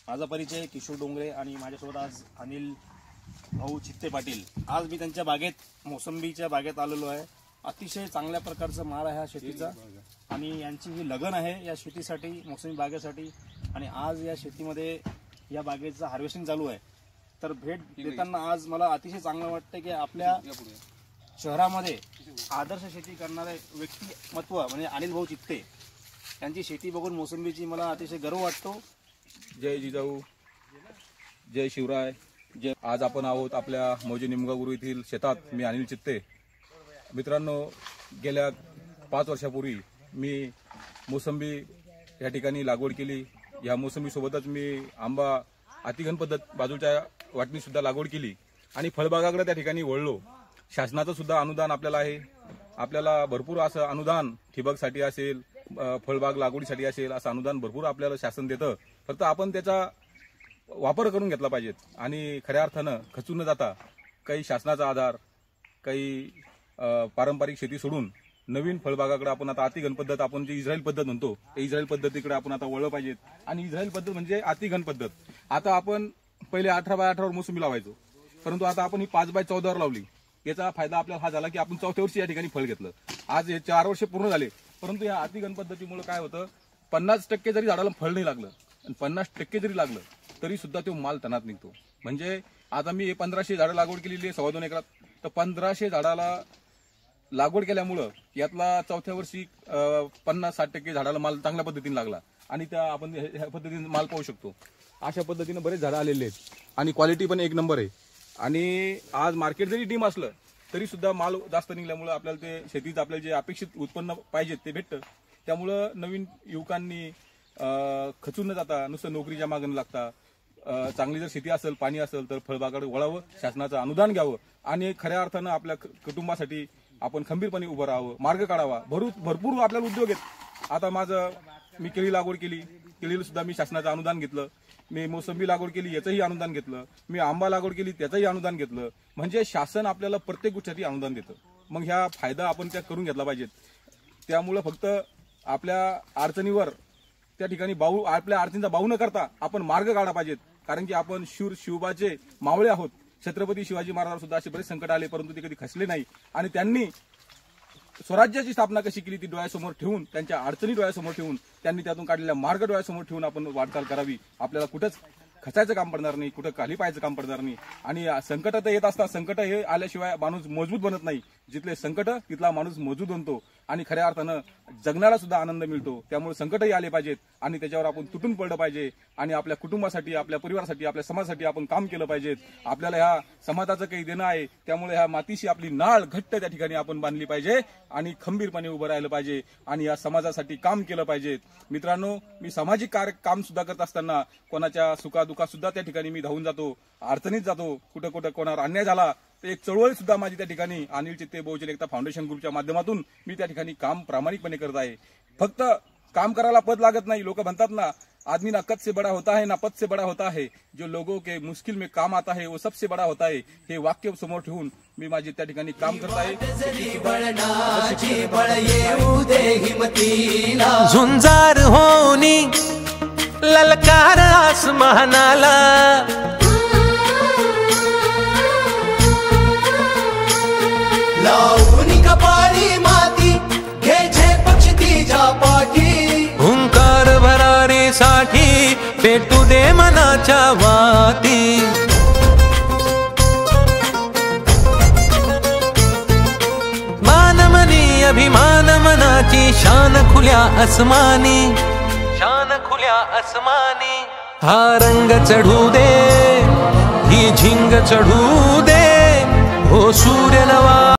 माझा परिचय किशोर डोंगरे आणि माझ्यासोबत आज अनिल भाऊ चित्ते पाटील। आज मी त्यांच्या बागेत मोसंबीच्या बागेत आलेलो आहे। अतिशय चांगल्या प्रकारचं माल आहे हा शेतीचा आणि यांची ही लगन आहे या शेतीसाठी, मोसंबी बागेसाठी। आणि आज या शेतीमध्ये या बागेचं हार्वेस्टिंग चालू आहे। तर भेट देताना आज मला अतिशय चांगलं वाटतं की आपल्या शहरामध्ये आदर्श शेती करणारे व्यक्तिमत्व म्हणजे अनिल भाऊ चित्ते यांची शेती बघून मोसंबीची मला अतिशय गर्व वाटतो। जय जिजाऊ, जय शिवराय, जय। आज आपण आहोत आपल्या मौजे निमगाव येथील शेतात। मी अनिल चित्ते। मित्रांनो, गेल्या 5 वर्षापूर्वी मी मोसंबी या ठिकाणी लागवड केली। या मोसंबी सोबतच मी आंबा अतिघन पद्धत बाजूच्या वाटणी सुद्धा लागवड केली आणि फळबागाकडे त्या ठिकाणी वळलो। शासनाचं सुद्धा अनुदान आपल्याला आहे। आपल्याला भरपूर असं अनुदान ठिबकसाठी असेल, फळबाग लागवडीसाठी असेल, असं अनुदान भरपूर आपल्याला शासन देतं। फक्त आपण त्याचा वापर करून घेतला पाहिजे आणि खऱ्या अर्थानं खचून न जाता काही शासनाचा आधार, काही पारंपरिक शेती सोडून नवीन फळबागाकडे आपण आता अतिघन पद्धत, आपण जी इस्रायल पद्धत म्हणतो, त्या इस्रायल पद्धतीकडे आपण आता वळलं पाहिजे। आणि इस्रायल पद्धत म्हणजे अतिघन पद्धत। आता आपण पहिले 18 बाय 18 वर मोसंबी लावायचो, परंतु आता आपण ही 5 बाय 14 वर लावली। याचा फायदा आपल्याला हा झाला की आपण 4थ्या वर्षी या ठिकाणी फळ घेतलं। आज हे 4 वर्ष पूर्ण झाले, परंतु या अतिघन पद्धतीमुळे काय होतं, 50% जरी झाडाला फळ नाही लागलं आणि 50% जरी लागलं तरी सुद्धा तो माल तणात निघतो। म्हणजे आता मी 1500 झाडं लागवड केलेली आहे 2.25 एकरात। तर 1500 झाडाला लागवड केल्यामुळं यातला 4थ्या वर्षी 50-60% झाडाला माल चांगल्या पद्धतीने लागला आणि त्या आपण ह्या पद्धतीने माल पाहू शकतो। अशा पद्धतीने बरेच झाडं आलेले आहेत आणि क्वालिटी पण एक नंबर आहे। आणि आज मार्केट जरी डीम असलं तरी सुद्धा माल जास्त निघल्यामुळे आपल्याला ते शेतीत आपल्याला जे अपेक्षित उत्पन्न पाहिजे ते भेटतं। त्यामुळं नवीन युवकांनी खचून न जाता नुसतं नोकरीच्या मागं न लागता चांगली जर शेती असेल, पाणी असेल तर फळबागाकडे वळावं, शासनाचं अनुदान घ्यावं आणि खऱ्या अर्थानं आपल्या कुटुंबासाठी आपण खंबीरपणे उभं राहावं, मार्ग काढावा। भरपूर आपल्याला उद्योग आहेत। आता मी केळी लागवड केली, केळीला सुद्धा मी शासनाचं अनुदान घेतलं। मी मोसंबी लागवड केली, याचंही अनुदान घेतलं। मी आंबा लागवड केली, त्याचंही अनुदान घेतलं। म्हणजे शासन आपल्याला प्रत्येक गोष्टीसाठी अनुदान देतं। मग ह्या फायदा आपण त्या करून घेतला पाहिजेत। त्यामुळे फक्त आपल्या अडचणीवर त्या ठिकाणी आपल्या अडचणीचा बाऊ न करता आपण मार्ग काढला पाहिजेत। कारण की आपण शूर शिवबाचे मावळे आहोत। छत्रपती शिवाजी महाराज सुद्धा असे बरेच संकट आले, परंतु ते कधी खचले नाही आणि त्यांनी स्वराज्याची स्थापना कशी केली ती डोळ्यासमोर ठेवून, त्यांच्या अडचणी डोळ्यासमोर ठेवून, त्यांनी त्यातून काढलेला मार्ग डोळ्यासमोर ठेवून आपण वाटचाल करावी। आपल्याला कुठंच खचायचं काम पडणार नाही, कुठं खाली पाहायचं काम पडणार नाही। आणि संकट तर येत असतात, संकट हे आल्याशिवाय माणूस मजबूत बनत नाही। जिथले संकट तिथला माणूस मजबूत बनतो आणि खऱ्या अर्थानं जगण्याला सुद्धा आनंद मिळतो। त्यामुळे संकटही आले पाहिजेत आणि त्याच्यावर आपण तुटून पडलं पाहिजे आणि आपल्या कुटुंबासाठी, आपल्या परिवारासाठी, आपल्या समाजासाठी आपण काम केलं पाहिजे। आपल्याला ह्या समाजाचं काही देणं आहे, त्यामुळे ह्या मातीशी आपली नाळ घट्ट त्या ठिकाणी आपण बांधली पाहिजे आणि खंबीरपणे उभं राहिलं पाहिजे आणि या समाजासाठी काम केलं पाहिजे। मित्रांनो, मी सामाजिक काम सुद्धा करत असताना कोणाच्या सुखादुखात सुद्धा त्या ठिकाणी मी धावून जातो, अडचणीत जातो। कुठं कोणावर अन्याय झाला तर एक चळवळ सुद्धा माझी त्या ठिकाणी अनिल चित्ते बहुजन एकता फाउंडेशन ग्रुपच्या माध्यमातून मी त्या ठिकाणी काम प्रामाणिकपणे करत आहे। फक्त काम करायला पद लागत नाही। लोक म्हणतात ना, आदमी ना कद से बड़ा होता है ना पद से बड़ा होता है, जो लोगों के मुश्किल में काम आता है वो सबसे बड़ा होता है। हे वाक्य समोर ठेवून मी माझी त्या ठिकाणी काम करत आहे। झुंजार होनी ललकार आसमानाला, लावणी कपाळी माती घ्यायचे पक्ष तिच्या पाठी, हुंकार भरारीसाठी पेटू दे मनाच्या वाती। मानमनी अभिमान मनाची शान खुल्या आसमानी, शान खुल्या आसमानी। हा रंग चढू दे, ही झिंग चढू दे, हो सूर्य नवा।